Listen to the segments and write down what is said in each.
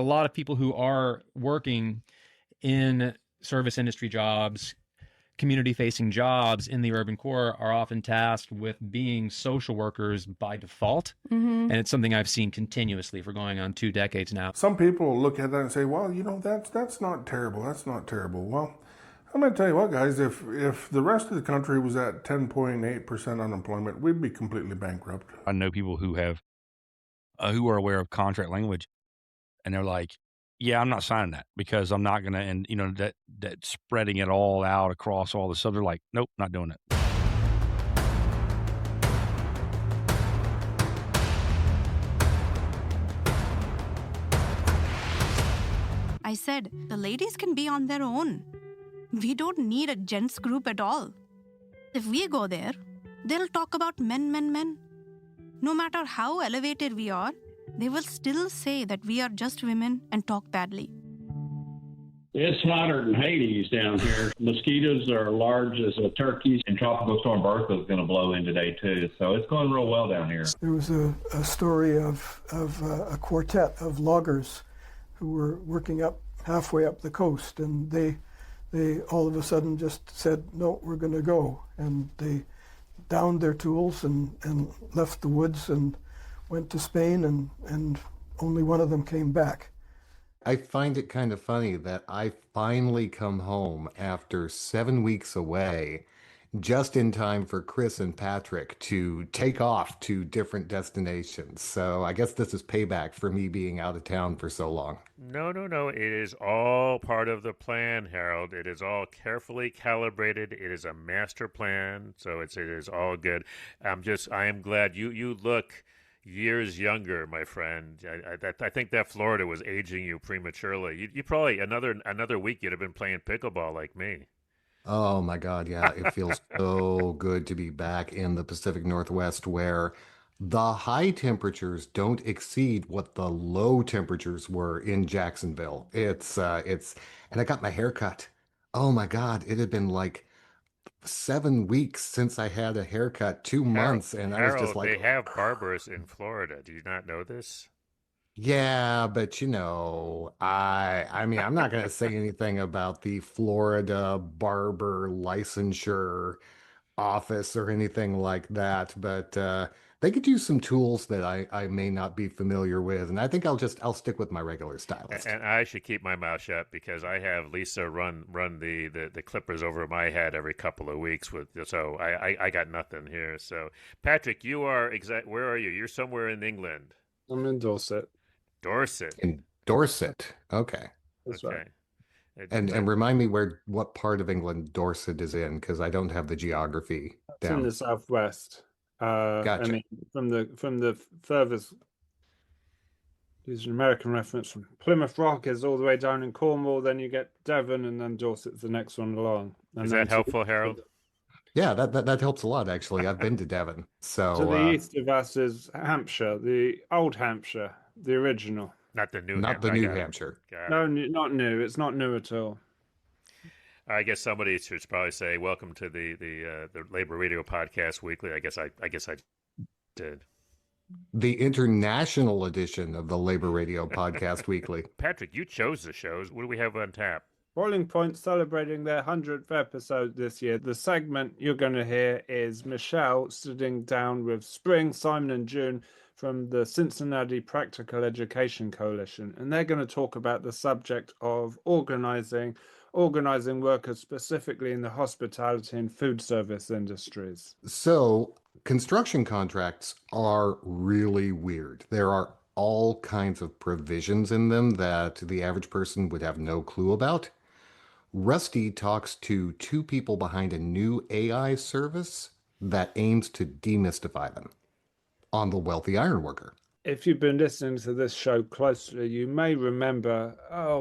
A lot of people who are working in service industry jobs, community facing jobs in the urban core are often tasked with being social workers by default. And it's something I've seen continuously for going on 2 decades now. Some people look at that and say, well, that's not terrible. That's not terrible. Well, I'm going to tell you what, guys, if the rest of the country was at 10.8% unemployment, we'd be completely bankrupt. I know people who have, who are aware of contract language, and they're like, yeah, I'm not signing that because I'm not going to, and that spreading it all out across all the subs, they're like, nope, not doing it. I said, the ladies can be on their own. We don't need a gents group at all. If we go there, they'll talk about men, men, men. No matter how elevated we are, they will still say that we are just women and talk badly. It's hotter than Hades down here. Mosquitoes are large as turkeys, and Tropical Storm Bertha is going to blow in today, too. So it's going real well down here. There was a story of a quartet of loggers who were working up halfway up the coast, and they all of a sudden just said, no, we're going to go. And they downed their tools and left the woods and went to Spain, and only one of them came back. I find it kind of funny that I finally come home after 7 weeks away, just in time for Chris and Patrick to take off to different destinations. So I guess this is payback for me being out of town for so long. No. It is all part of the plan, Harold. It is all carefully calibrated. It is a master plan. So it is all good. I am glad you look years younger, my friend. I think that Florida was aging you prematurely. You probably another week you'd have been playing pickleball like me. Oh my God, yeah. It feels so good to be back in the Pacific Northwest where the high temperatures don't exceed what the low temperatures were in Jacksonville. And I got my hair cut. Oh my God, it had been like 7 weeks since I had a haircut, 2 months, and I was just like, they have barbers in Florida. Do you not know this? yeah, but I mean, I'm not going to say anything about the Florida barber licensure office or anything like that, but they could use some tools that I may not be familiar with, and I think I'll stick with my regular stylist. And I should keep my mouth shut because I have Lisa run the clippers over my head every couple of weeks so I got nothing here. So Patrick, you are where are you? You're somewhere in England. I'm in Dorset. Dorset. In Dorset. Okay. That's okay. Right. And remind me what part of England Dorset is in, because I don't have the geography It's down. in the southwest. Gotcha. I mean, from the furthest, use an American reference, from Plymouth Rock is all the way down in Cornwall, then you get Devon, and then Dorset's the next one along. And is that helpful, Harold? Yeah, that helps a lot, actually. I've been to Devon. So to the east of us is Hampshire, the old Hampshire, the original. Not the new Not the New Hampshire. No, not new. It's not new at all. I guess somebody should probably say, "Welcome to the Labor Radio Podcast Weekly." I guess I did. The international edition of the Labor Radio Podcast Weekly. Patrick, you chose the shows. What do we have on tap? Boiling Point celebrating their 100th episode this year. The segment you're going to hear is Michelle sitting down with Spring, Simon, and June from the Cincinnati Practical Education Coalition, and they're going to talk about the subject of organizing workers specifically in the hospitality and food service industries. So construction contracts are really weird. There are all kinds of provisions in them that the average person would have no clue about. Rusty talks to two people behind a new AI service that aims to demystify them on the wealthy ironworker. If you've been listening to this show closely, you may remember,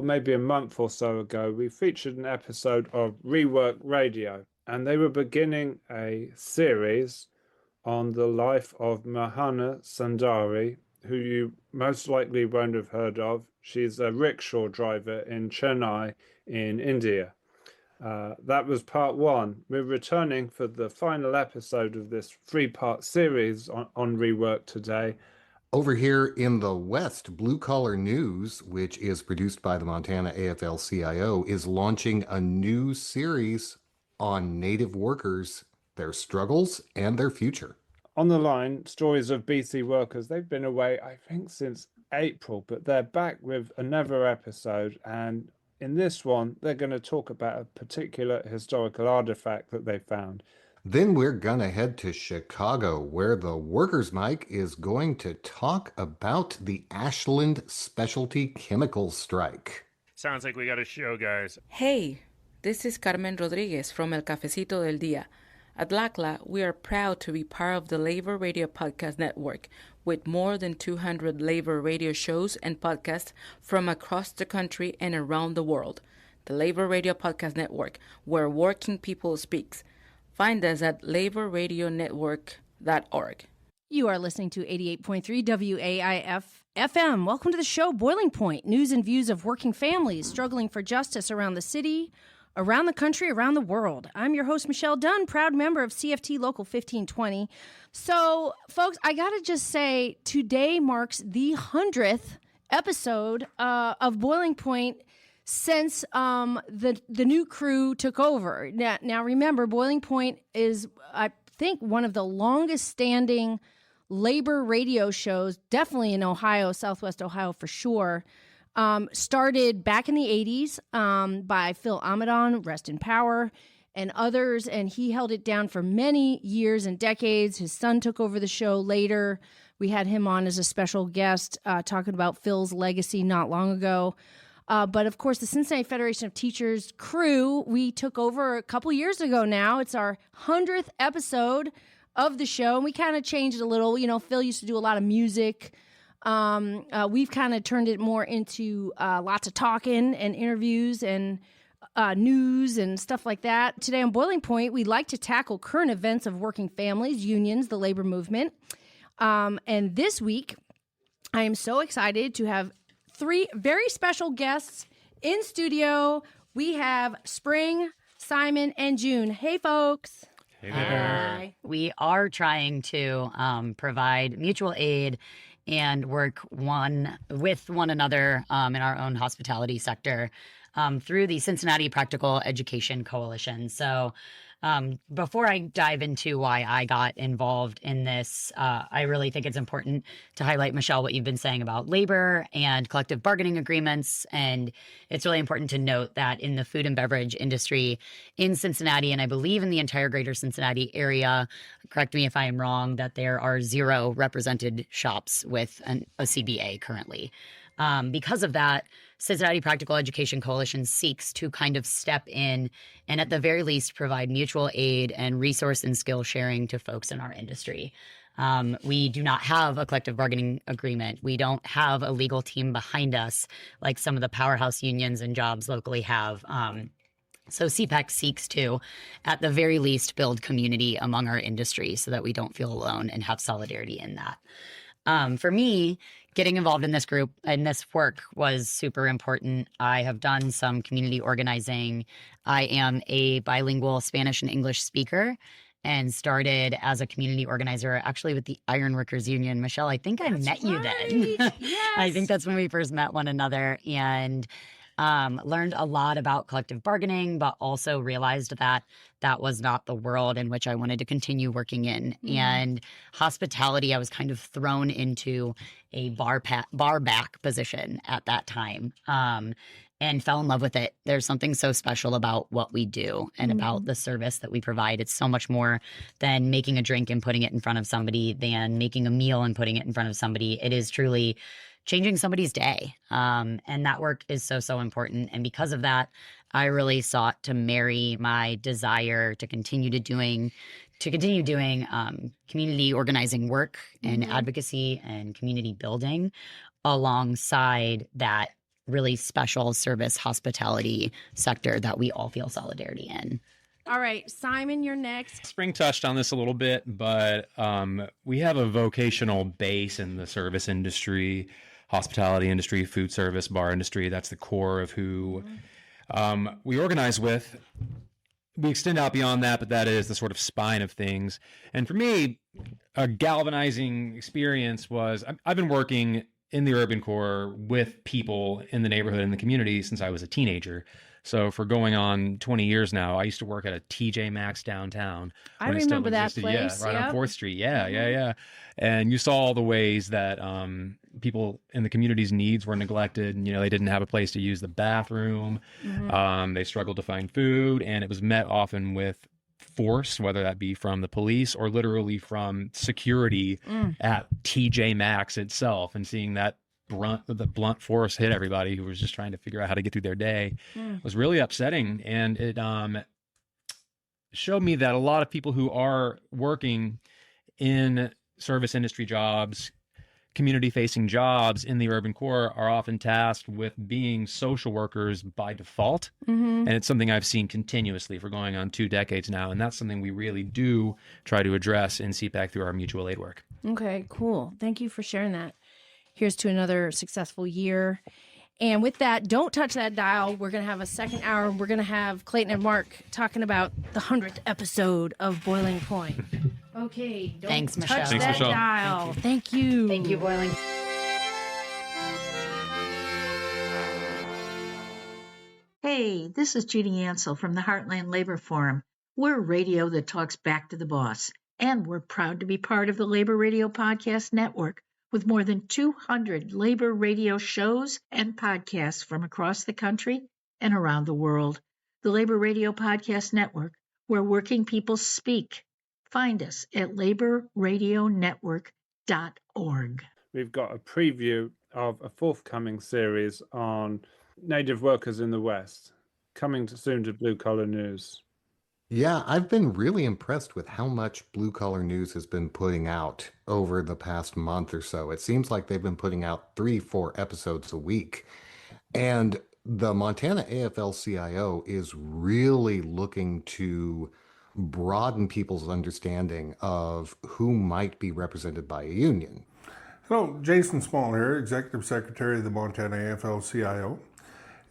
maybe a month or so ago, we featured an episode of Rework Radio, and they were beginning a series on the life of Mahana Sundari, who you most likely won't have heard of. She's a rickshaw driver in Chennai in India. That was part one. We're returning for the final episode of this three-part series on Rework today. Over here in the West, Blue Collar News, which is produced by the Montana AFL-CIO, is launching a new series on Native workers, their struggles, and their future. On the line, stories of BC workers. They've been away, I think, since April, but they're back with another episode. And in this one, they're going to talk about a particular historical artifact that they found. Then we're gonna head to Chicago, where the Workers' Mic is going to talk about the Ashland Specialty Chemicals strike. Sounds like we got a show, guys. Hey, this is Carmen Rodriguez from El Cafecito del Día. At LACLA, we are proud to be part of the Labor Radio Podcast Network, with more than 200 labor radio shows and podcasts from across the country and around the world. The Labor Radio Podcast Network, where working people speaks. Find us at laborradionetwork.org. You are listening to 88.3 WAIF FM. Welcome to the show, Boiling Point, news and views of working families struggling for justice around the city, around the country, around the world. I'm your host, Michelle Dunn, proud member of CFT Local 1520. So, folks, I got to just say, today marks the 100th episode of Boiling Point since the new crew took over. Now, remember, Boiling Point is, I think, one of the longest standing labor radio shows, definitely in Ohio, Southwest Ohio for sure. Started back in the 80s by Phil Amadon, rest in power, and others, and he held it down for many years and decades. His son took over the show later. We had him on as a special guest talking about Phil's legacy not long ago. But of course, the Cincinnati Federation of Teachers crew, we took over a couple years ago now. It's our 100th episode of the show, and we kind of changed it a little. You know, Phil used to do a lot of music. We've kind of turned it more into lots of talking and interviews and news and stuff like that. Today on Boiling Point, we'd like to tackle current events of working families, unions, the labor movement. And this week, I am so excited to have three very special guests in studio. We have Spring, Simon, and June. Hey, folks. Hey there. Hi. We are trying to provide mutual aid and work with one another in our own hospitality sector through the Cincinnati Practical Education Coalition. So before I dive into why I got involved in this, I really think it's important to highlight, Michelle, what you've been saying about labor and collective bargaining agreements. And it's really important to note that in the food and beverage industry in Cincinnati, and I believe in the entire greater Cincinnati area, correct me if I am wrong, that there are 0 represented shops with a CBA currently. Because of that, Cincinnati Practical Education Coalition seeks to kind of step in and at the very least provide mutual aid and resource and skill sharing to folks in our industry. We do not have a collective bargaining agreement. We don't have a legal team behind us like some of the powerhouse unions and jobs locally have. So CPAC seeks to, at the very least, build community among our industry so that we don't feel alone and have solidarity in that. For me, getting involved in this group and this work was super important. I have done some community organizing. I am a bilingual Spanish and English speaker and started as a community organizer actually with the Ironworkers Union. Michelle, I think I met you then. Yes. I think that's when we first met one another, and learned a lot about collective bargaining, but also realized that that was not the world in which I wanted to continue working in. And hospitality, I was kind of thrown into a bar back position at that time, and fell in love with it. There's something so special about what we do and about the service that we provide. It's so much more than making a drink and putting it in front of somebody, than making a meal and putting it in front of somebody. It is truly changing somebody's day. And that work is so, so important. And because of that, I really sought to marry my desire to continue doing community organizing work and advocacy and community building alongside that really special service hospitality sector that we all feel solidarity in. All right, Simon, you're next. Spring touched on this a little bit, but we have a vocational base in the service industry, hospitality industry, food service, bar industry. That's the core of who we organize with. we extend out beyond that, but that is the sort of spine of things. And for me, a galvanizing experience was I've been working in the urban core with people in the neighborhood and the community since I was a teenager. So for going on 20 years now, I used to work at a TJ Maxx downtown. I when it still remember that existed. place. Yeah, right on Yep. 4th Street. Yeah. And you saw all the ways that people in the community's needs were neglected. And, they didn't have a place to use the bathroom. They struggled to find food, and it was met often with force, whether that be from the police or literally from security at TJ Maxx itself, and seeing that the blunt force hit everybody who was just trying to figure out how to get through their day was really upsetting. And it showed me that a lot of people who are working in service industry jobs, community facing jobs in the urban core are often tasked with being social workers by default. And it's something I've seen continuously for going on 2 decades now. And that's something we really do try to address in CPAC through our mutual aid work. Okay, cool. Thank you for sharing that. Here's to another successful year. And with that, don't touch that dial. We're going to have a second hour. We're going to have Clayton and Mark talking about the 100th episode of Boiling Point. Okay, don't Thanks, touch Michelle. that Michelle. dial. Thank you. Thank you, Boiling. Hey, this is Judy Ansell from the Heartland Labor Forum. We're radio that talks back to the boss, and we're proud to be part of the Labor Radio Podcast Network with more than 200 labor radio shows and podcasts from across the country and around the world. The Labor Radio Podcast Network, where working people speak. Find us at laborradionetwork.org. We've got a preview of a forthcoming series on Native workers in the West, coming soon to Blue Collar News. Yeah, I've been really impressed with how much Blue Collar News has been putting out over the past month or so. It seems like they've been putting out 3-4 episodes a week. And the Montana AFL-CIO is really looking to broaden people's understanding of who might be represented by a union. Hello, Jason Small here, Executive Secretary of the Montana AFL-CIO.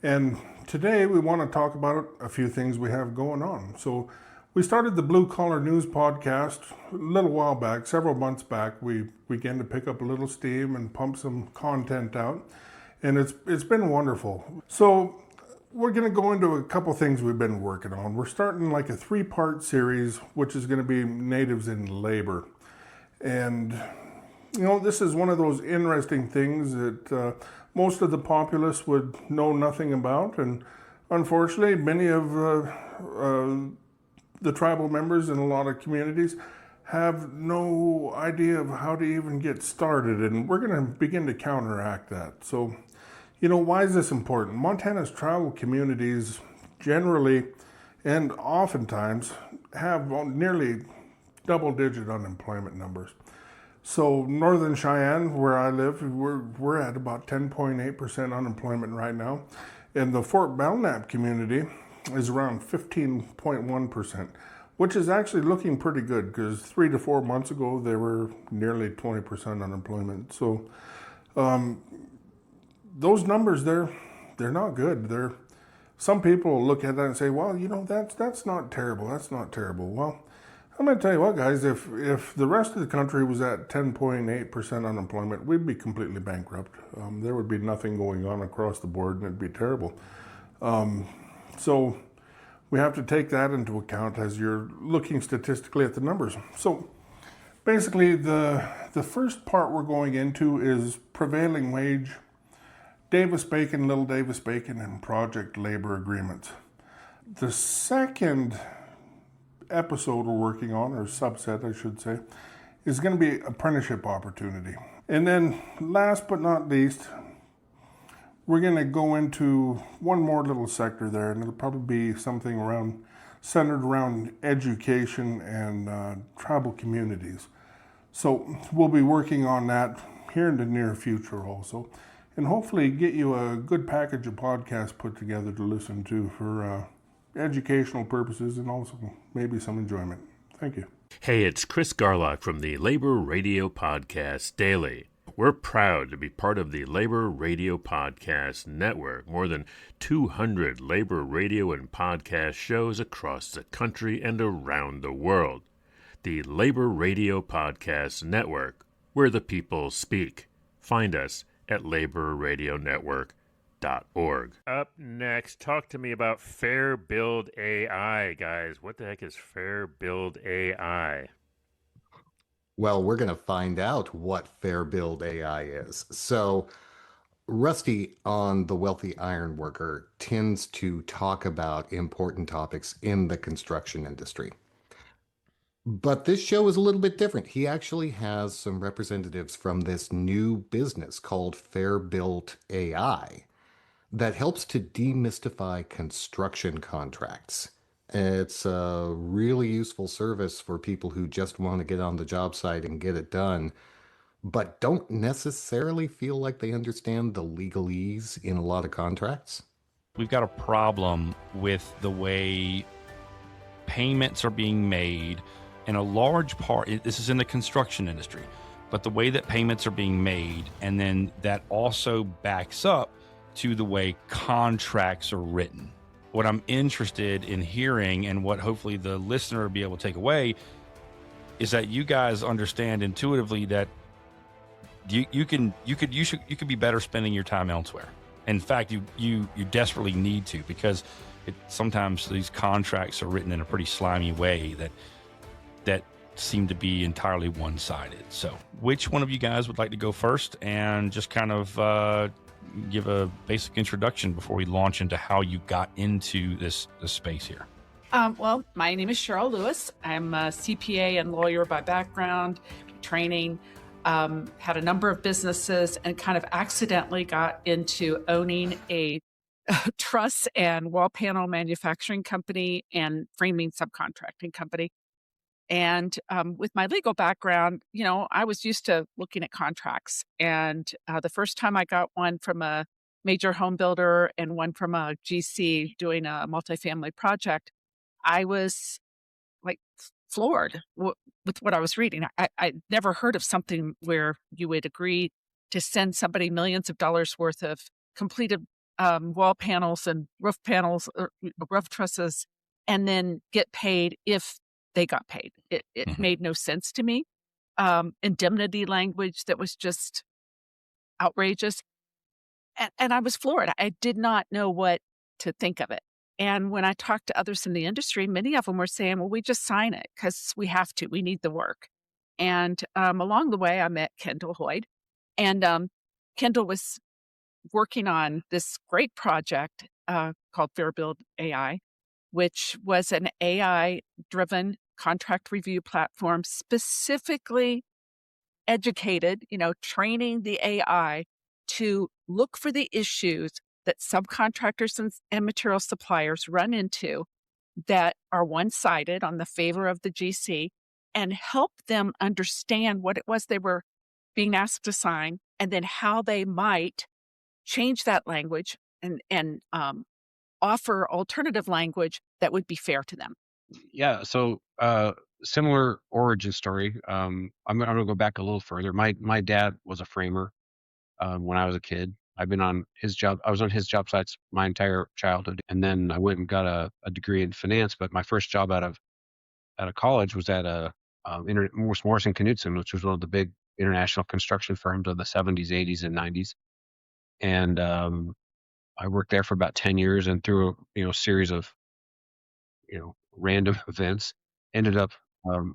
And today we want to talk about a few things we have going on. So we started the Blue Collar News podcast a little while back, several months back. We began to pick up a little steam and pump some content out, and it's been wonderful. So we're going to go into a couple things we've been working on. We're starting like a 3-part series, which is going to be Natives in Labor. And this is one of those interesting things that most of the populace would know nothing about, and unfortunately, many of the tribal members in a lot of communities have no idea of how to even get started, and we're going to begin to counteract that. So, why is this important? Montana's tribal communities generally and oftentimes have nearly double-digit unemployment numbers. So Northern Cheyenne, where I live, we're at about 10.8% unemployment right now. And the Fort Belknap community is around 15.1%, which is actually looking pretty good because 3 to 4 months ago, they were nearly 20% unemployment. So those numbers, they're not good. Some people look at that and say, well, that's not terrible. That's not terrible. Well, I'm going to tell you what, guys, if the rest of the country was at 10.8% unemployment, we'd be completely bankrupt. There would be nothing going on across the board, and it'd be terrible. So we have to take that into account as you're looking statistically at the numbers. So basically, the first part we're going into is prevailing wage, Davis-Bacon, Little Davis-Bacon, and project labor agreements. The second episode we're working on, or subset I should say, is going to be apprenticeship opportunity. And then last but not least, we're going to go into one more little sector there, and it'll probably be something centered around education and tribal communities. So we'll be working on that here in the near future also, and hopefully get you a good package of podcasts put together to listen to for educational purposes and also maybe some enjoyment. Thank you. Hey, it's Chris Garlock from the Labor Radio Podcast Daily. We're proud to be part of the Labor Radio Podcast Network. More than 200 labor radio and podcast shows across the country and around the world. The Labor Radio Podcast Network, where the people speak. Find us at laborradionetwork.org. Up next, talk to me about Fair Build AI, guys. What the heck is Fair Build AI? Well, we're going to find out what Fair Build AI is. So, Rusty on The Wealthy Ironworker tends to talk about important topics in the construction industry. But this show is a little bit different. He actually has some representatives from this new business called Fair Build AI that helps to demystify construction contracts. It's a really useful service for people who just want to get on the job site and get it done, but don't necessarily feel like they understand the legalese in a lot of contracts. We've got a problem with the way payments are being made, and a large part, this is in the construction industry, but the way that payments are being made, and then that also backs up to the way contracts are written. What I'm interested in hearing, and what hopefully the listener will be able to take away, is that you guys understand intuitively that you could be better spending your time elsewhere. In fact, you desperately need to, because sometimes these contracts are written in a pretty slimy way that seem to be entirely one-sided. So, which one of you guys would like to go first and just kind of give a basic introduction before we launch into how you got into this space here? Well, my name is Cheryl Lewis. I'm a CPA and lawyer by background, training, had a number of businesses, and kind of accidentally got into owning a truss and wall panel manufacturing company and framing subcontracting company. And with my legal background, I was used to looking at contracts. And the first time I got one from a major home builder and one from a GC doing a multifamily project, I was like floored with what I was reading. I'd never heard of something where you would agree to send somebody millions of dollars worth of completed wall panels and roof panels, or roof trusses, and then get paid if they got paid. It made no sense to me. Indemnity language that was just outrageous. And I was floored. I did not know what to think of it. And when I talked to others in the industry, many of them were saying, well, we just sign it because we have to. We need the work. And along the way, I met Kendall Hoyd. And Kendall was working on this great project called Fair Build AI, which was an AI-driven contract review platform specifically educated, training the AI to look for the issues that subcontractors and material suppliers run into that are one-sided on the favor of the GC, and help them understand what it was they were being asked to sign, and then how they might change that language and offer alternative language that would be fair to them. Yeah. So, similar origin story. I'm gonna go back a little further. My dad was a framer when I was a kid. I've been on his job. I was on his job sites my entire childhood, and then I went and got a degree in finance. But my first job out of college was at a Morrison Knudsen, which was one of the big international construction firms of the 70s, 80s, and 90s. And I worked there for about 10 years, and through a series of random events, ended up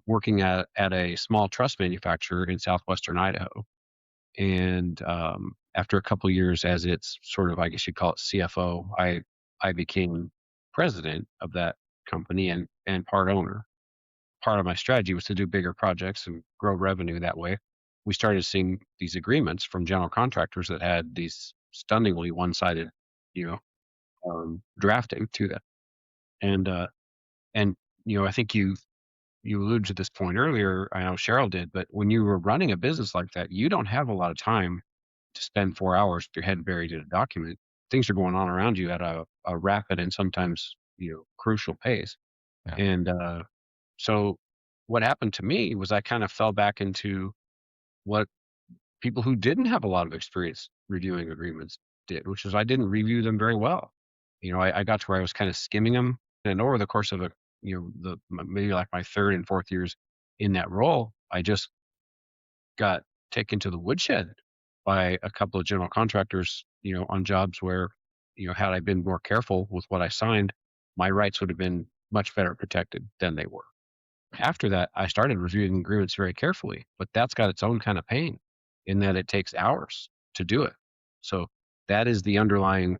working at a small truss manufacturer in southwestern Idaho. And after a couple of years as its sort of, I guess you'd call it CFO, I became president of that company and part owner. Part of my strategy was to do bigger projects and grow revenue that way. We started seeing these agreements from general contractors that had these stunningly one-sided, drafting to that. And I think you alluded to this point earlier. I know Cheryl did, but when you were running a business like that, you don't have a lot of time to spend 4 hours with your head buried in a document. Things are going on around you at a rapid and sometimes crucial pace. Yeah. And so what happened to me was I kind of fell back into what people who didn't have a lot of experience reviewing agreements did, which is I didn't review them very well. I got to where I was kind of skimming them, and over the course of maybe like my third and fourth years in that role, I just got taken to the woodshed by a couple of general contractors, on jobs where, had I been more careful with what I signed, my rights would have been much better protected than they were. After that, I started reviewing agreements very carefully, but that's got its own kind of pain in that it takes hours to do it. So that is the underlying,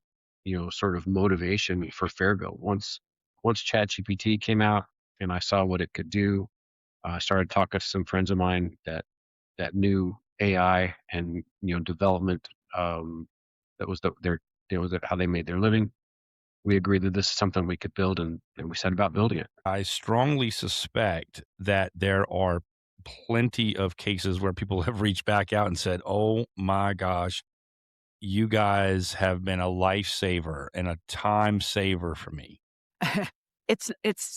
sort of motivation for Fairbuild. Once ChatGPT came out and I saw what it could do, I started talking to some friends of mine that knew AI and development. That was how they made their living. We agreed that this is something we could build, and we set about building it. I strongly suspect that there are plenty of cases where people have reached back out and said, "Oh my gosh, you guys have been a lifesaver and a time saver for me." It's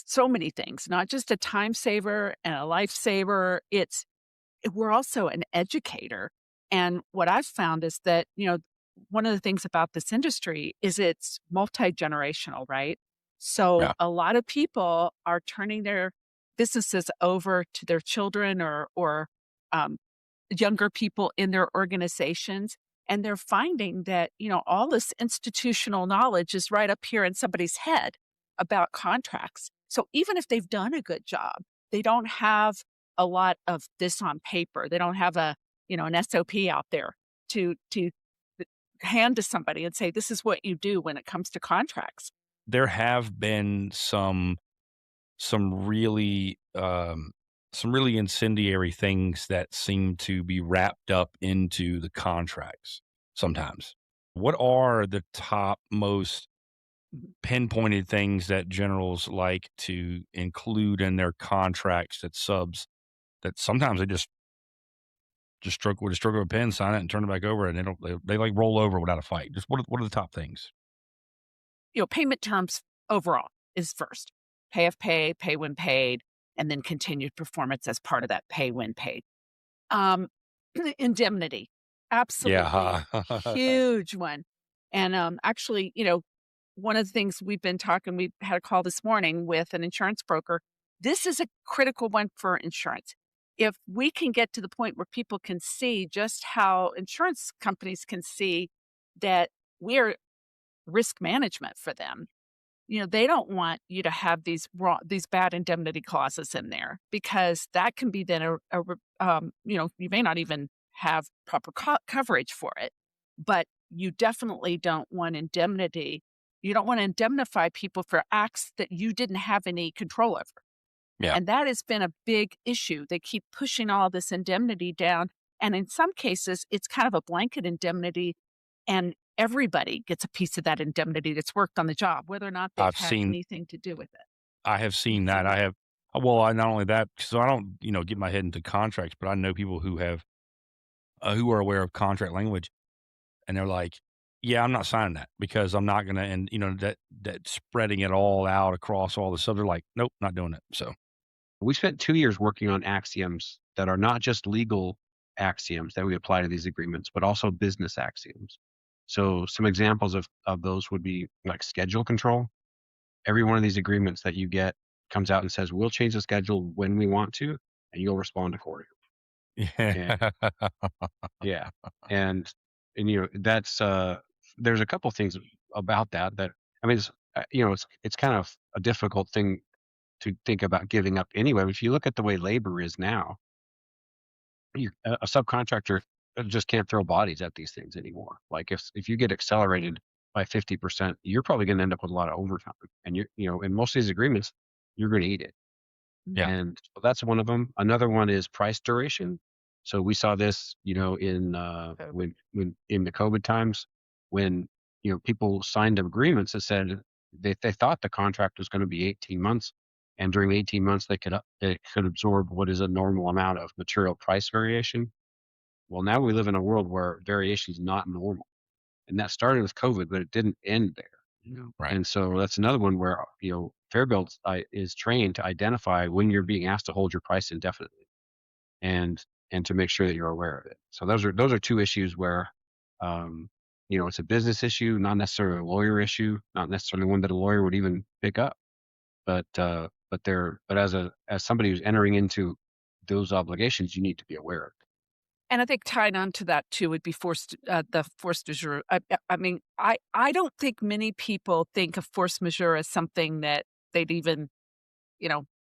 so many things, not just a time saver and a lifesaver. We're also an educator. And what I've found is that, one of the things about this industry is it's multi-generational, right? So Yeah. a lot of people are turning their businesses over to their children or um, younger people in their organizations. And they're finding that, all this institutional knowledge is right up here in somebody's head about contracts. So even if they've done a good job, they don't have a lot of this on paper. They don't have an SOP out there to hand to somebody and say, this is what you do when it comes to contracts. There have been some really incendiary things that seem to be wrapped up into the contracts sometimes. What are the top most pinpointed things that generals like to include in their contracts that subs that sometimes they just stroke with a stroke of a pen, sign it, and turn it back over, and they like roll over without a fight? Just what are the top things? Payment terms overall is first. Pay if pay, pay when paid, and then continued performance as part of that pay when paid. Indemnity, absolutely Yeah. huge one. And actually, one of the things we had a call this morning with an insurance broker. This is a critical one for insurance. If we can get to the point where people can see just how insurance companies can see that we're risk management for them, they don't want you to have these bad indemnity clauses in there, because that can be then you may not even have proper coverage for it, but you definitely don't want indemnity. You don't want to indemnify people for acts that you didn't have any control over. Yeah. And that has been a big issue. They keep pushing all this indemnity down. And in some cases, it's kind of a blanket indemnity, and everybody gets a piece of that indemnity that's worked on the job, whether or not they've had anything to do with it. I have seen that. I have, well, not only that, so I don't, get my head into contracts, but I know people who have, who are aware of contract language, and they're like, yeah, I'm not signing that because I'm not going to, and that spreading it all out across all the subs. They're like, nope, not doing it. So we spent 2 years working on axioms that are not just legal axioms that we apply to these agreements, but also business axioms. So some examples of those would be like schedule control. Every one of these agreements that you get comes out and says, we'll change the schedule when we want to, and you'll respond accordingly. yeah. Yeah. And that's, there's a couple things about that, I mean, it's kind of a difficult thing to think about giving up anyway. But if you look at the way labor is now, a subcontractor just can't throw bodies at these things anymore. Like if you get accelerated by 50%, you're probably going to end up with a lot of overtime. And in most of these agreements, you're going to eat it. Yeah. And so that's one of them. Another one is price duration. So we saw this, in when in the COVID times, when people signed agreements that said they thought the contract was going to be 18 months, and during 18 months they could absorb what is a normal amount of material price variation. Well, now we live in a world where variation is not normal, and that started with COVID, but it didn't end there. Right. And so that's another one where Fairbuild is trained to identify when you're being asked to hold your price indefinitely. And and to make sure that you're aware of it. So those are two issues where, it's a business issue, not necessarily a lawyer issue, not necessarily one that a lawyer would even pick up. But as somebody who's entering into those obligations, you need to be aware of it. And I think tying on to that too would be the force majeure. I mean, I don't think many people think of force majeure as something that they'd even,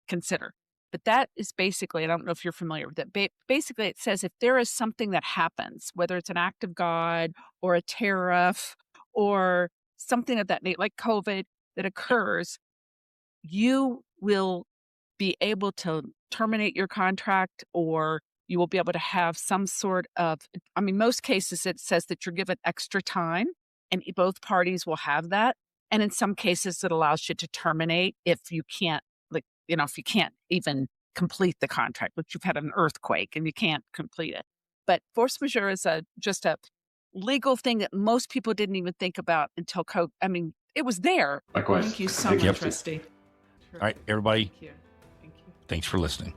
consider. But that is basically, I don't know if you're familiar with it, basically it says if there is something that happens, whether it's an act of God or a tariff or something of that nature, like COVID, that occurs, you will be able to terminate your contract, or you will be able to have some sort of, most cases it says that you're given extra time, and both parties will have that. And in some cases it allows you to terminate if you can't, if you can't even complete the contract, which you've had an earthquake and you can't complete it. But force majeure is just a legal thing that most people didn't even think about until COVID. It was there. Likewise. Thank you so much, Rusty. All right, everybody. Thank you. Thank you. Thanks for listening.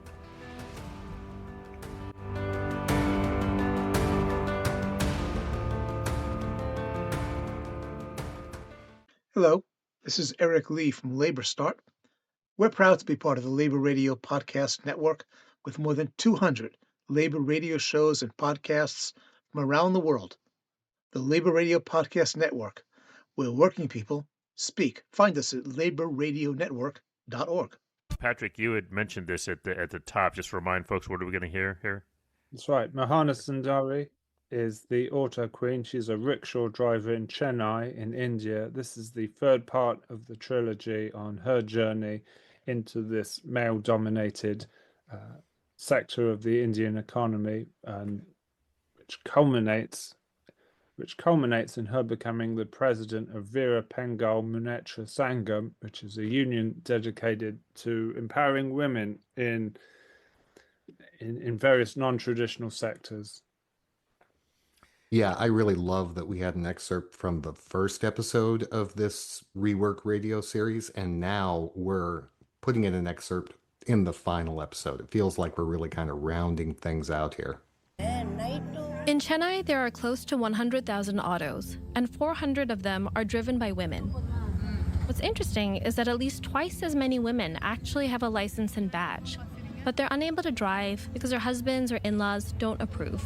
Hello, this is Eric Lee from Labor Start. We're proud to be part of the Labor Radio Podcast Network with more than 200 labor radio shows and podcasts from around the world. The Labor Radio Podcast Network, where working people speak. Find us at laborradionetwork.org. Patrick, you had mentioned this at the top. Just remind folks, what are we going to hear here? That's right. Mohana Sundari is the auto queen. She's a rickshaw driver in Chennai in India. This is the third part of the trilogy on her journey into this male-dominated sector of the Indian economy, which culminates in her becoming the president of Veera Pengal Munnetra Sangam, which is a union dedicated to empowering women in various non-traditional sectors. Yeah, I really love that we had an excerpt from the first episode of this Rework Radio series, and now we're putting in an excerpt in the final episode. It feels like we're really kind of rounding things out here. In Chennai, there are close to 100,000 autos, and 400 of them are driven by women. What's interesting is that at least twice as many women actually have a license and badge, but they're unable to drive because their husbands or in-laws don't approve.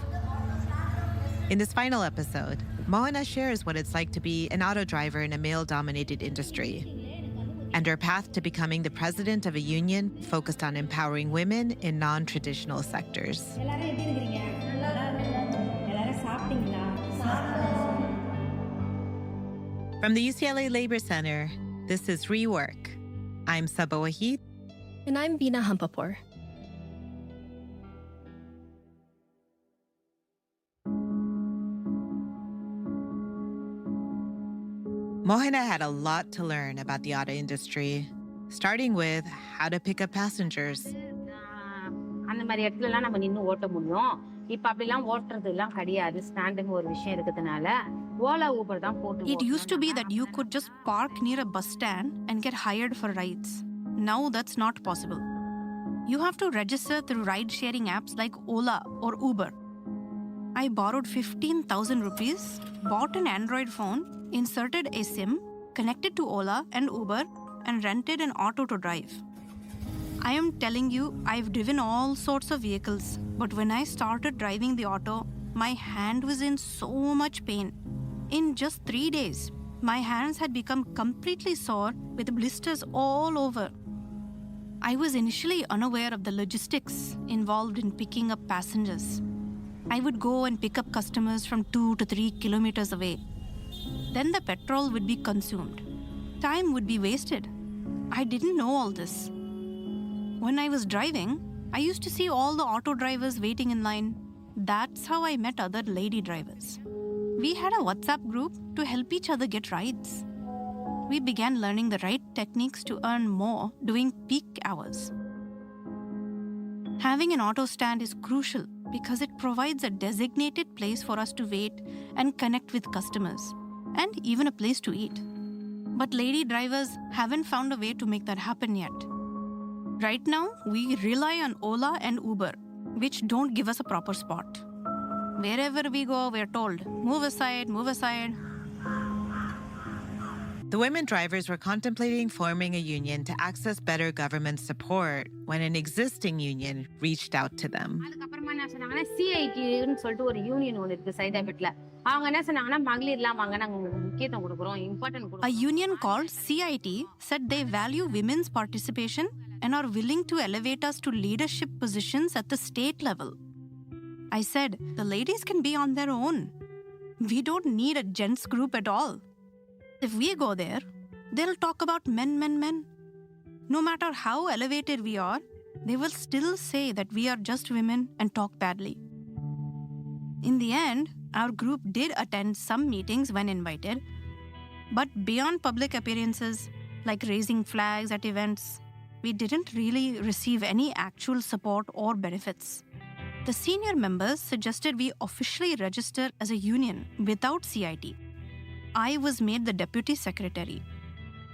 In this final episode, Mohana shares what it's like to be an auto driver in a male-dominated industry and her path to becoming the president of a union focused on empowering women in non-traditional sectors. From the UCLA Labor Center, this is Rework. I'm Saba Wahid. And I'm Veena Hampapur. Mohana had a lot to learn about the auto industry, starting with how to pick up passengers. It used to be that you could just park near a bus stand and get hired for rides. Now that's not possible. You have to register through ride-sharing apps like Ola or Uber. I borrowed 15,000 rupees, bought an Android phone, inserted a SIM, connected to Ola and Uber, and rented an auto to drive. I am telling you, I've driven all sorts of vehicles, but when I started driving the auto, my hand was in so much pain. In just 3 days, my hands had become completely sore with blisters all over. I was initially unaware of the logistics involved in picking up passengers. I would go and pick up customers from 2 to 3 kilometers away. Then the petrol would be consumed. Time would be wasted. I didn't know all this. When I was driving, I used to see all the auto drivers waiting in line. That's how I met other lady drivers. We had a WhatsApp group to help each other get rides. We began learning the right techniques to earn more during peak hours. Having an auto stand is crucial because it provides a designated place for us to wait and connect with customers, and even a place to eat. But lady drivers haven't found a way to make that happen yet. Right now, we rely on Ola and Uber, which don't give us a proper spot. Wherever we go, we're told, move aside, move aside. The women drivers were contemplating forming a union to access better government support when an existing union reached out to them. A union called CIT said they value women's participation and are willing to elevate us to leadership positions at the state level. I said, the ladies can be on their own. We don't need a gents group at all. If we go there, they'll talk about men, men, men. No matter how elevated we are, they will still say that we are just women and talk badly. In the end, our group did attend some meetings when invited, but beyond public appearances, like raising flags at events, we didn't really receive any actual support or benefits. The senior members suggested we officially register as a union without CIT. I was made the deputy secretary.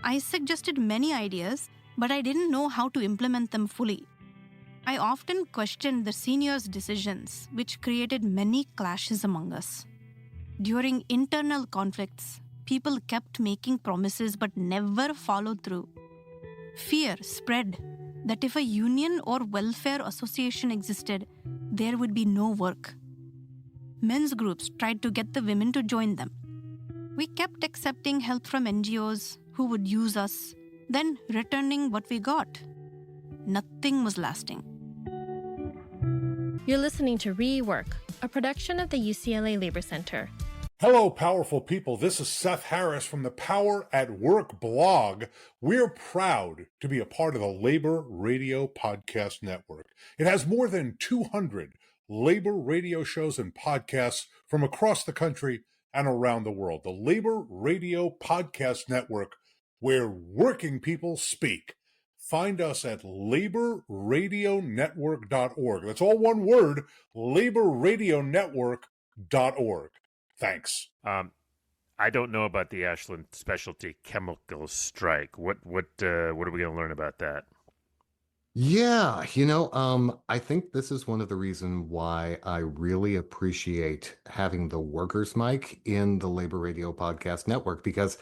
I suggested many ideas, but I didn't know how to implement them fully. I often questioned the seniors' decisions, which created many clashes among us. During internal conflicts, people kept making promises but never followed through. Fear spread that if a union or welfare association existed, there would be no work. Men's groups tried to get the women to join them. We kept accepting help from NGOs who would use us, then returning what we got. Nothing was lasting. You're listening to Rework, a production of the UCLA Labor Center. Hello, powerful people. This is Seth Harris from the Power at Work blog. We're proud to be a part of the Labor Radio Podcast Network. It has more than 200 labor radio shows and podcasts from across the country and around the world. The Labor Radio Podcast Network, where working people speak. Find us at laborradionetwork.org. That's all one word, laborradionetwork.org. Thanks. I don't know about the Ashland Specialty Chemicals strike. What are we going to learn about that? Yeah, I think this is one of the reasons why I really appreciate having the workers' mic in the Labor Radio Podcast Network, because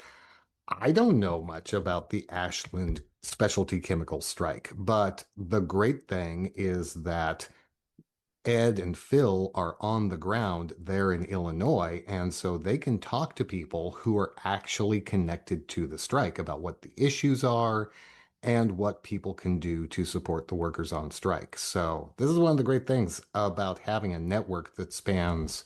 I don't know much about the Ashland Specialty Chemical strike, but the great thing is that Ed and Phil are on the ground there in Illinois, and so they can talk to people who are actually connected to the strike about what the issues are and what people can do to support the workers on strike. So this is one of the great things about having a network that spans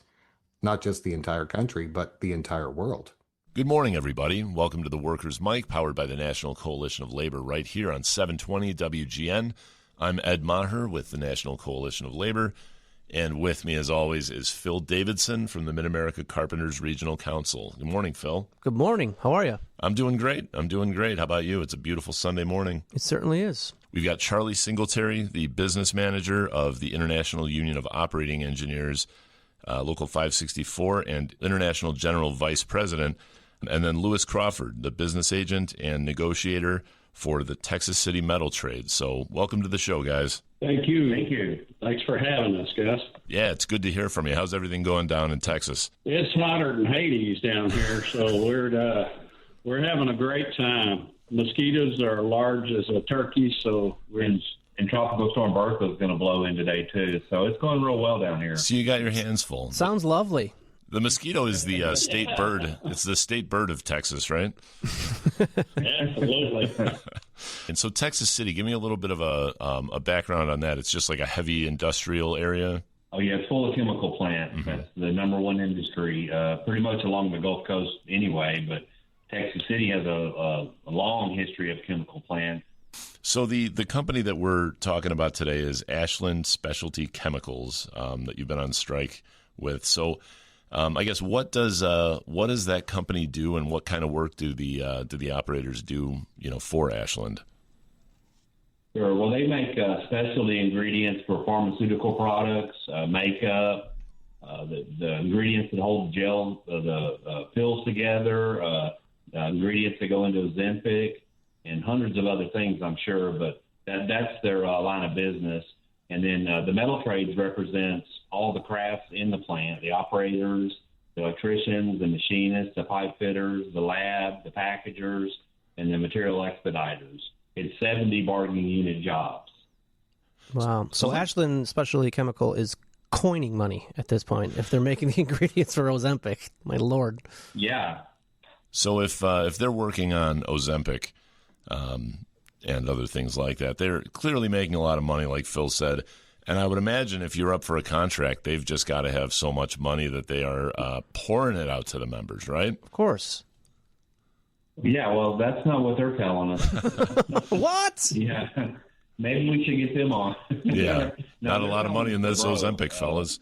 not just the entire country, but the entire world. Good morning, everybody. Welcome to the Workers' Mic, powered by the National Coalition of Labor, right here on 720 WGN. I'm Ed Maher with the National Coalition of Labor, and with me, as always, is Phil Davidson from the Mid-America Carpenters Regional Council. Good morning, Phil. Good morning. How are you? I'm doing great. How about you? It's a beautiful Sunday morning. It certainly is. We've got Charlie Singletary, the business manager of the International Union of Operating Engineers, Local 564, and International General Vice President, and then Lewis Crawford, the business agent and negotiator for the Texas City Metal Trade. So welcome to the show, guys. Thank you. Thanks for having us, Gus. Yeah, it's good to hear from you. How's everything going down in Texas? It's hotter than Hades down here, so we're having a great time. Mosquitoes are large as a turkey, so we're in Tropical Storm Bertha is going to blow in today, too. So it's going real well down here. So you got your hands full. Sounds lovely. The mosquito is the state bird. It's the state bird of Texas, right? Absolutely. And so Texas City, give me a little bit of a background on that. It's just like a heavy industrial area. Oh, yeah, it's full of chemical plants. Mm-hmm. That's the number one industry, pretty much along the Gulf Coast anyway. But Texas City has a long history of chemical plants. So the company that we're talking about today is Ashland Specialty Chemicals that you've been on strike with. So I guess what does that company do, and what kind of work do the operators do, for Ashland? Sure. Well, they make specialty ingredients for pharmaceutical products, makeup, the ingredients that hold the gel, the pills together, ingredients that go into Ozempic, and hundreds of other things, I'm sure. But that's their line of business. And then the metal trades represents all the crafts in the plant, the operators, the electricians, the machinists, the pipe fitters, the lab, the packagers, and the material expediters. It's 70 bargaining unit jobs. Wow. So Ashland Specialty Chemical is coining money at this point if they're making the ingredients for Ozempic. My Lord. Yeah. So if they're working on Ozempic and other things like that, they're clearly making a lot of money, like Phil said. And I would imagine if you're up for a contract, they've just got to have so much money that they are pouring it out to the members, right? Of course. Yeah, well, that's not what they're telling us. What? Yeah. Maybe we should get them on. Yeah. No, Not a they're lot of money in this broke. Ozempic, fellas.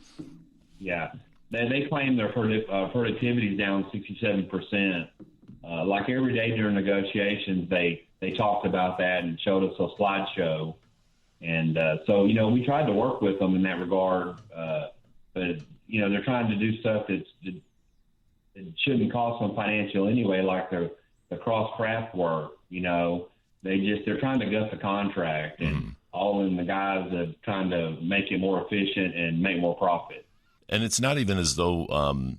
Yeah. They claim their productivity is down 67%. Like every day during negotiations, they talked about that and showed us a slideshow. And so, we tried to work with them in that regard. But, they're trying to do stuff that shouldn't cost them financial anyway, like the cross-craft work, They're trying to gut the contract, and all in the guise of trying to make it more efficient and make more profit. And it's not even as though,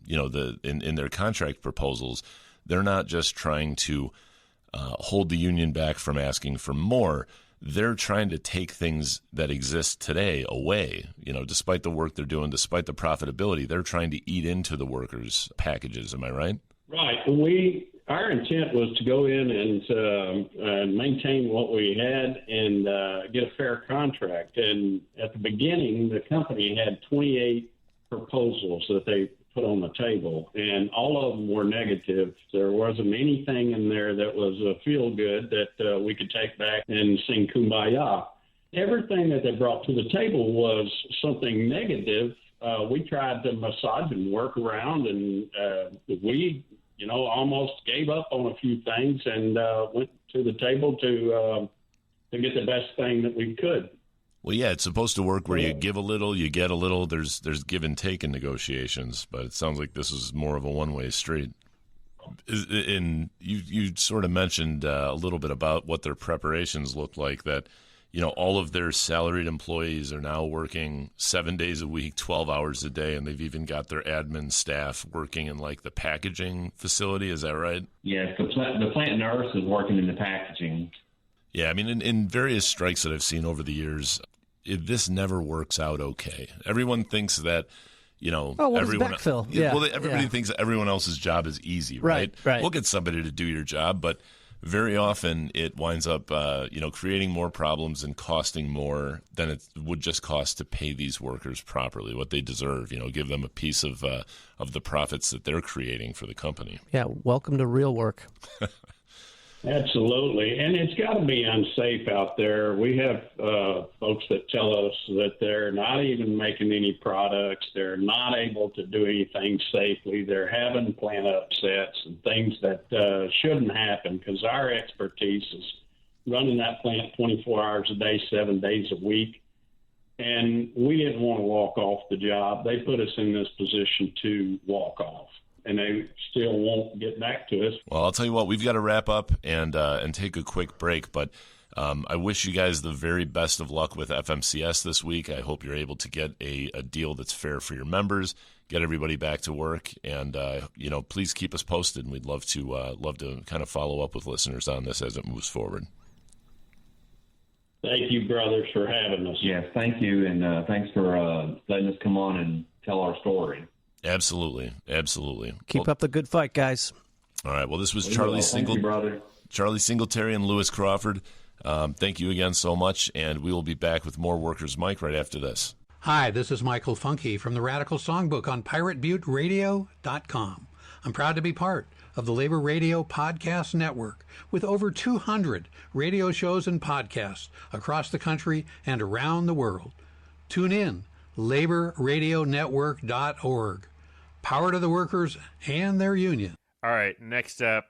in their contract proposals, they're not just trying to hold the union back from asking for more. They're trying to take things that exist today away. Despite the work they're doing, despite the profitability, they're trying to eat into the workers' packages. Am I right? Right. Our intent was to go in and maintain what we had and get a fair contract. And at the beginning, the company had 28 proposals that they put on the table, and all of them were negative. There wasn't anything in there that was a feel-good that we could take back and sing Kumbaya. Everything that they brought to the table was something negative. We tried to massage and work around, and we almost gave up on a few things and went to the table to get the best thing that we could. Well, yeah, it's supposed to work where you give a little, you get a little. There's give and take in negotiations, but it sounds like this is more of a one-way street. And you sort of mentioned a little bit about what their preparations look like, that all of their salaried employees are now working 7 days a week, 12 hours a day, and they've even got their admin staff working in like the packaging facility. Is that right? Yes, the plant nurse is working in the packaging. Yeah, I mean, in various strikes that I've seen over the years, this never works out okay. Everyone thinks that, everyone backfill. Yeah. Well, everybody thinks that everyone else's job is easy, right? Right. We'll get somebody to do your job, but very often it winds up, creating more problems and costing more than it would just cost to pay these workers properly, what they deserve. Give them a piece of the profits that they're creating for the company. Yeah, welcome to real work. Absolutely. And it's got to be unsafe out there. We have folks that tell us that they're not even making any products. They're not able to do anything safely. They're having plant upsets and things that shouldn't happen, because our expertise is running that plant 24 hours a day, 7 days a week. And we didn't want to walk off the job. They put us in this position to walk off, and they still won't get back to us. Well, I'll tell you what, we've got to wrap up and take a quick break, but I wish you guys the very best of luck with FMCS this week. I hope you're able to get a deal that's fair for your members, get everybody back to work, and please keep us posted. And we'd love to kind of follow up with listeners on this as it moves forward. Thank you, brothers, for having us. Yes, thank you, and thanks for letting us come on and tell our story. Absolutely. Keep up the good fight, guys. All right. Well, this was Charlie Singletary and Lewis Crawford. Thank you again so much, and we will be back with more Workers' Mic right after this. Hi, this is Michael Funky from the Radical Songbook on PirateButteRadio.com. I'm proud to be part of the Labor Radio Podcast Network with over 200 radio shows and podcasts across the country and around the world. Tune in, laborradionetwork.org. Power to the workers and their union. All right, next up,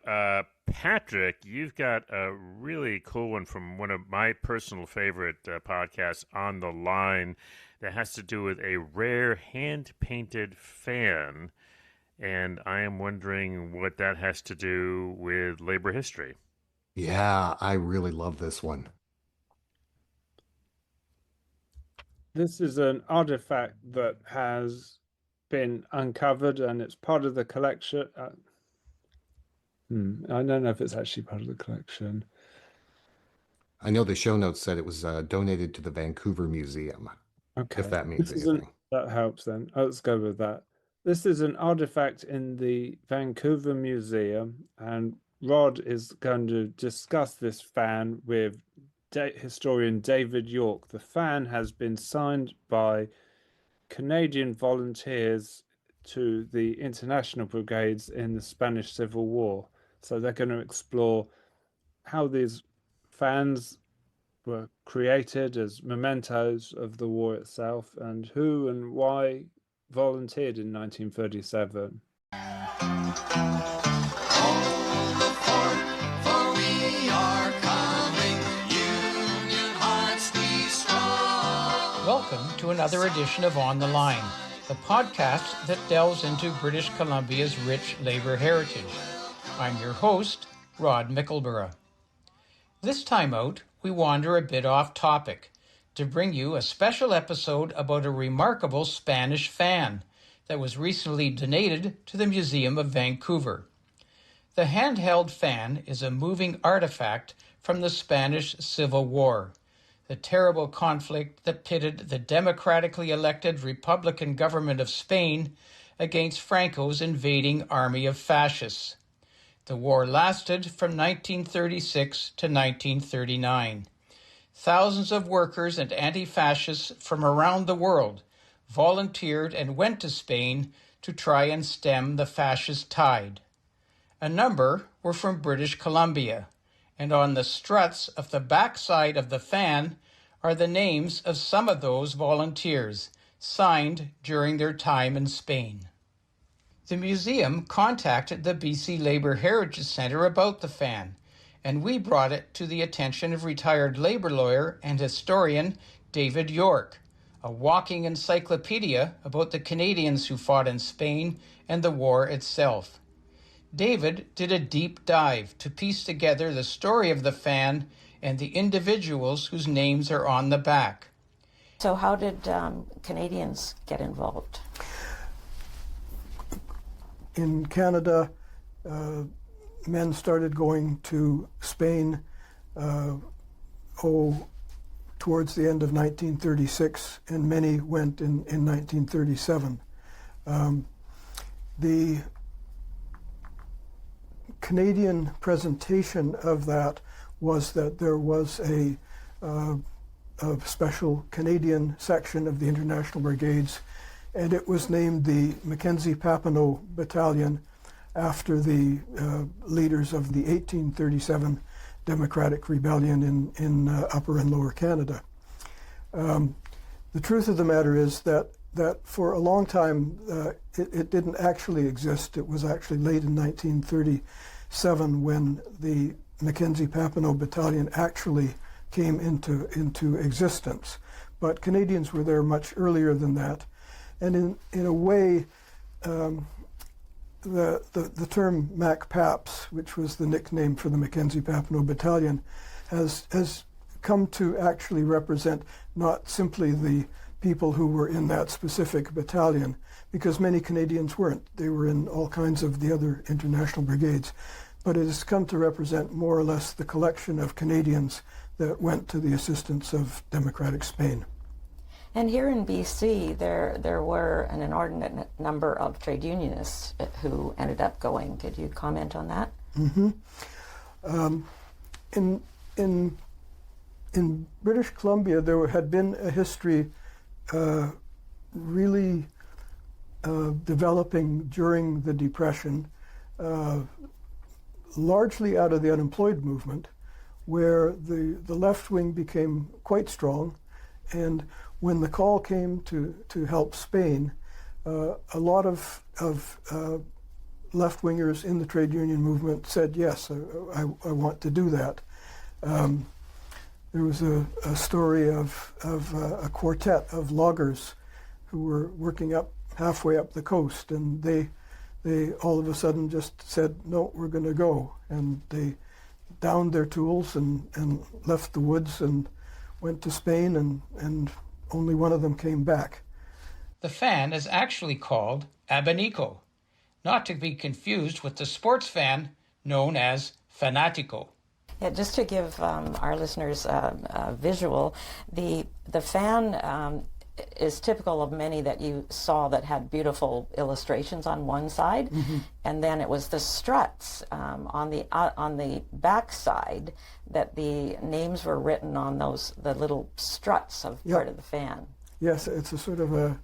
Patrick, you've got a really cool one from one of my personal favorite podcasts, On the Line, that has to do with a rare hand-painted fan, and I am wondering what that has to do with labor history. Yeah, I really love this one. This is an artifact that has been uncovered, and it's part of the collection. I don't know if it's actually part of the collection. I know the show notes said it was donated to the Vancouver Museum. Okay. If that means anything. That helps then. Let's go with that. This is an artifact in the Vancouver Museum, and Rod is going to discuss this fan with historian David York. The fan has been signed by Canadian volunteers to the international brigades in the Spanish Civil War. So they're going to explore how these fans were created as mementos of the war itself, and who and why volunteered in 1937. Welcome to another edition of On the Line, the podcast that delves into British Columbia's rich labor heritage. I'm your host, Rod Mickleborough. This time out, we wander a bit off topic to bring you a special episode about a remarkable Spanish fan that was recently donated to the Museum of Vancouver. The handheld fan is a moving artifact from the Spanish Civil War, the terrible conflict that pitted the democratically elected Republican government of Spain against Franco's invading army of fascists. The war lasted from 1936 to 1939. Thousands of workers and anti-fascists from around the world volunteered and went to Spain to try and stem the fascist tide. A number were from British Columbia, and on the struts of the backside of the fan are the names of some of those volunteers, signed during their time in Spain. The museum contacted the BC Labour Heritage Centre about the fan, and we brought it to the attention of retired labour lawyer and historian David York, a walking encyclopedia about the Canadians who fought in Spain and the war itself. David did a deep dive to piece together the story of the fan and the individuals whose names are on the back. So how did Canadians get involved? In Canada, men started going to Spain towards the end of 1936, and many went in 1937. The Canadian presentation of that was that there was a special Canadian section of the International Brigades, and it was named the Mackenzie Papineau Battalion after the leaders of the 1837 Democratic Rebellion in Upper and Lower Canada. The truth of the matter is that for a long time it didn't actually exist. It was actually late in 1937 when the Mackenzie Papineau Battalion actually came into existence. But Canadians were there much earlier than that. And in a way, the term Mac Paps, which was the nickname for the Mackenzie Papineau Battalion, has come to actually represent not simply the people who were in that specific battalion, because many Canadians weren't. They were in all kinds of the other international brigades. But it has come to represent more or less the collection of Canadians that went to the assistance of democratic Spain. And here in BC, there were an inordinate number of trade unionists who ended up going. Could you comment on that? Mm-hmm. In British Columbia, there had been a history really developing during the Depression, largely out of the unemployed movement, where the left wing became quite strong. And when the call came to help Spain, a lot of left-wingers in the trade union movement said, yes, I want to do that. There was a story of a quartet of loggers who were working halfway up the coast, and they all of a sudden just said, no, we're going to go. And they downed their tools and left the woods and went to Spain and only one of them came back. The fan is actually called abanico, not to be confused with the sports fan known as fanatico. Yeah, just to give our listeners a visual, the fan is typical of many that you saw that had beautiful illustrations on one side, and then it was the struts on the back side that the names were written on the little struts of part of the fan. Yes, it's a sort of a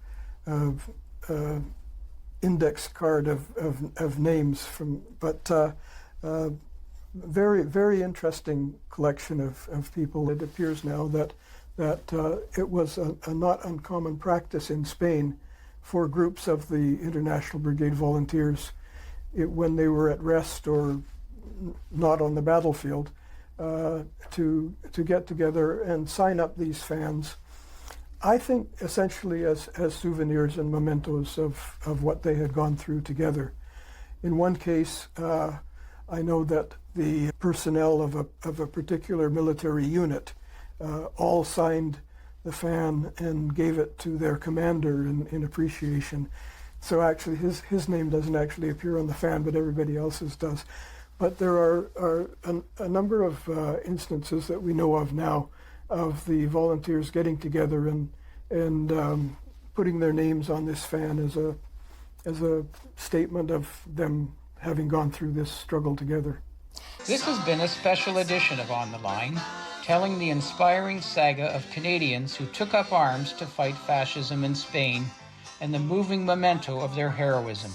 index card of names very, very interesting collection of people. It appears now that it was a not uncommon practice in Spain for groups of the International Brigade volunteers when they were at rest or not on the battlefield to get together and sign up these fans. I think essentially as souvenirs and mementos of what they had gone through together. In one case, I know that the personnel of a particular military unit all signed the fan and gave it to their commander in appreciation. So actually his name doesn't actually appear on the fan, but everybody else's does. But there are a number of instances that we know of now of the volunteers getting together and putting their names on this fan as a statement of them having gone through this struggle together. This has been a special edition of On the Line, telling the inspiring saga of Canadians who took up arms to fight fascism in Spain and the moving memento of their heroism,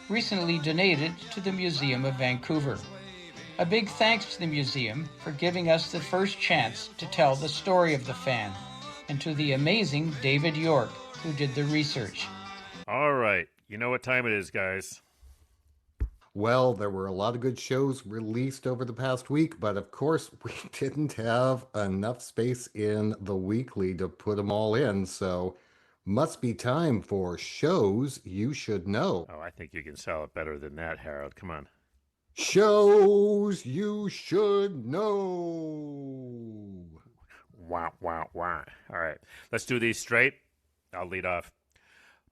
recently donated to the Museum of Vancouver. A big thanks to the museum for giving us the first chance to tell the story of the fan, and to the amazing David York, who did the research. All right, you know what time it is, guys. Well, there were a lot of good shows released over the past week, but of course we didn't have enough space in the weekly to put them all in, so must be time for shows you should know. Oh, I think you can sell it better than that, Harold. Come on. Shows you should know. Wow, wow, wow. All right, let's do these straight. I'll lead off.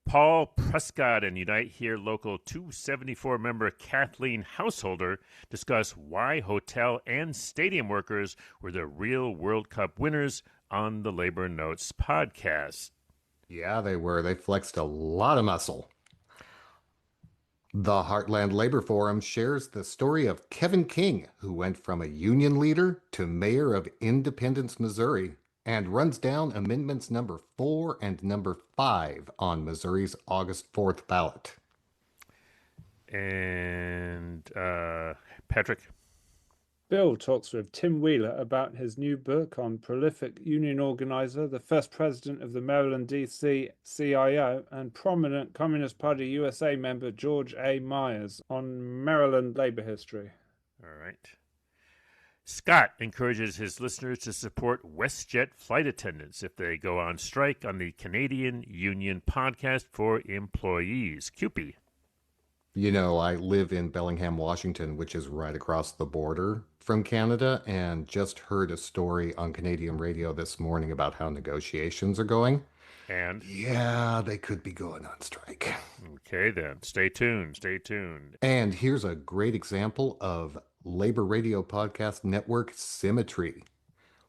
Paul Prescott and Unite Here Local 274 member Kathleen Householder discuss why hotel and stadium workers were the real World Cup winners on the Labor Notes podcast. Yeah, they were. They flexed a lot of muscle. The Heartland Labor Forum shares the story of Kevin King, who went from a union leader to mayor of Independence, Missouri, and runs down amendments number 4 and number 5 on Missouri's August 4th ballot. And Patrick? Bill talks with Tim Wheeler about his new book on prolific union organizer, the first president of the Maryland D.C. CIO, and prominent Communist Party USA member George A. Myers on Maryland labor history. All right. Scott encourages his listeners to support WestJet flight attendants if they go on strike on the Canadian Union Podcast for Employees. CUPE. You know, I live in Bellingham, Washington, which is right across the border from Canada, and just heard a story on Canadian radio this morning about how negotiations are going. And? Yeah, they could be going on strike. Okay, then. Stay tuned. Stay tuned. And here's a great example of Labor Radio Podcast Network symmetry.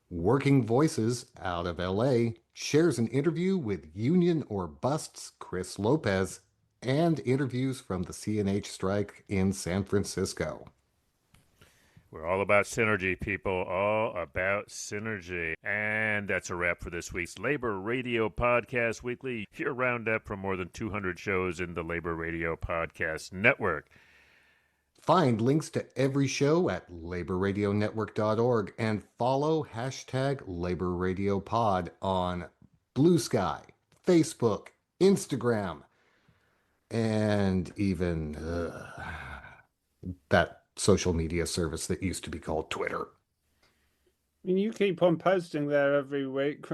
Working Voices out of LA shares an interview with Union or Bust's Chris Lopez and interviews from the CNH strike in San Francisco. We're all about synergy, people. All about synergy. And that's a wrap for this week's Labor Radio Podcast Weekly, your roundup from more than 200 shows in the Labor Radio Podcast Network. Find links to every show at laborradionetwork.org and follow hashtag LaborRadioPod on Blue Sky, Facebook, Instagram, and even that social media service that used to be called Twitter. I mean, you keep on posting there every week.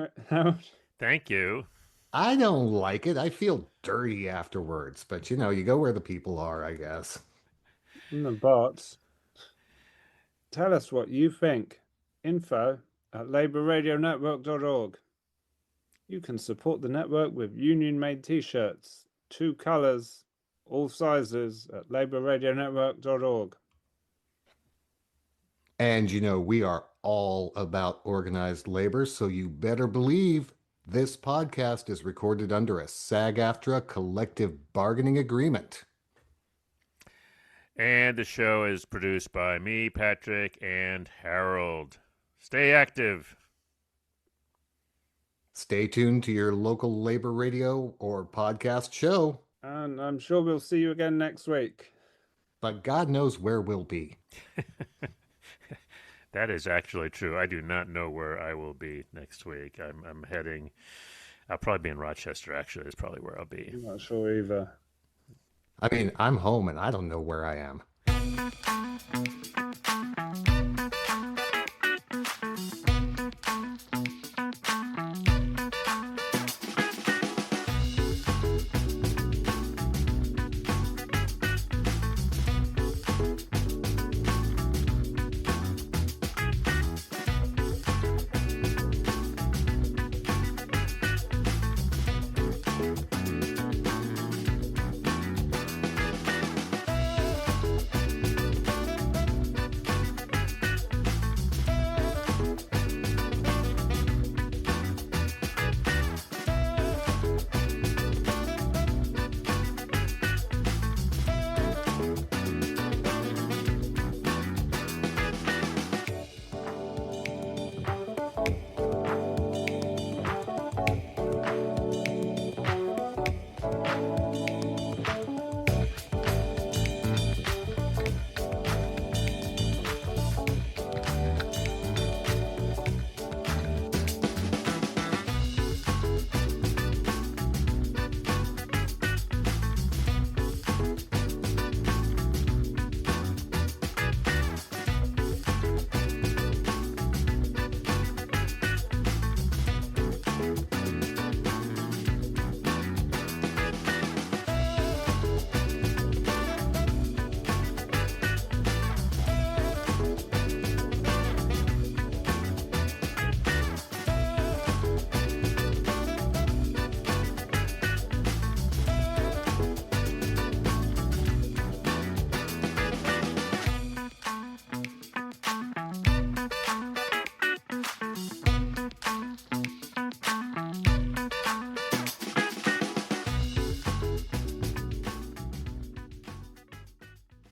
Thank you. I don't like it. I feel dirty afterwards, but you know, you go where the people are, I guess. In the bots. Tell us what you think. Info@laborradionetwork.org. You can support the network with union-made t-shirts, 2 colors, all sizes at laborradionetwork.org. And you know, we are all about organized labor, so you better believe this podcast is recorded under a SAG-AFTRA collective bargaining agreement. And the show is produced by me, Patrick, and Harold. Stay active. Stay tuned to your local labor radio or podcast show. And I'm sure we'll see you again next week. But God knows where we'll be. That is actually true. I do not know where I will be next week. I'm heading. I'll probably be in Rochester, actually. Is probably where I'll be. I'm not sure either. I mean, I'm home and I don't know where I am.